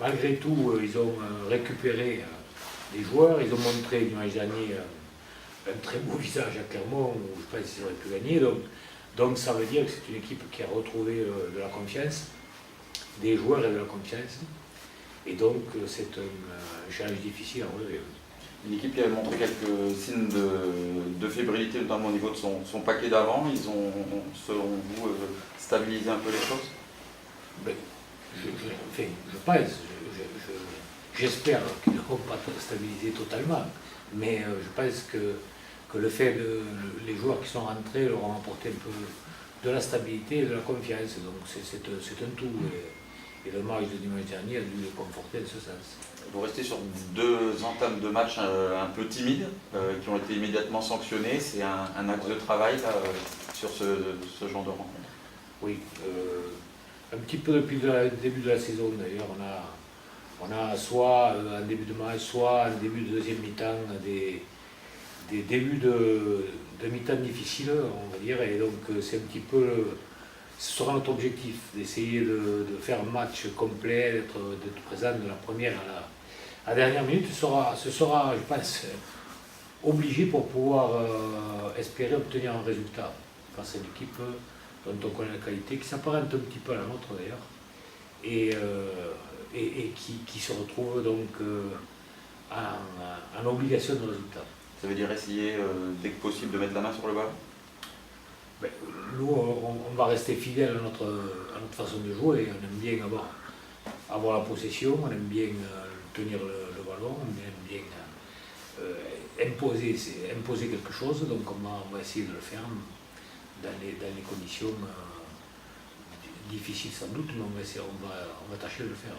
malgré tout, ils ont récupéré des joueurs, ils ont montré dimanche dernier un très beau visage à Clermont, où je pense qu'ils auraient pu gagner. Donc ça veut dire que c'est une équipe qui a retrouvé de la confiance, des joueurs et de la confiance. Et donc c'est un challenge difficile à relever. Une équipe qui avait montré quelques signes de fébrilité, notamment au niveau de son paquet d'avant. Ils ont, selon vous, stabilisé un peu les choses? Ben, je pense, j'espère qu'ils ne vont pas stabiliser totalement, mais je pense que le fait de les joueurs qui sont rentrés leur ont apporté un peu de la stabilité et de la confiance. Donc c'est un tout. Et le match de dimanche dernier a dû les conforter en ce sens. Vous restez sur 2 entames de match un peu timides, qui ont été immédiatement sanctionnés. C'est un axe de travail là, sur ce genre de rencontre. Oui, un petit peu depuis le début de la saison d'ailleurs, on a soit en début de match, soit en début de deuxième mi-temps, des débuts de mi-temps difficiles, on va dire, et donc c'est un petit peu, ce sera notre objectif, d'essayer de faire un match complet, d'être présent de la première à la dernière minute. Ce sera, je pense, obligé pour pouvoir espérer obtenir un résultat face à une équipe dont on connaît la qualité, qui s'apparente un petit peu à la nôtre d'ailleurs, et qui se retrouve donc en obligation de résultat. Ça veut dire essayer dès que possible de mettre la main sur le ballon? Ben, nous, on va rester fidèle à notre façon de jouer. On aime bien avoir la possession, on aime bien tenir le ballon, on aime bien imposer quelque chose. Donc on va essayer de le faire dans les conditions difficiles sans doute, mais on va tâcher de le faire.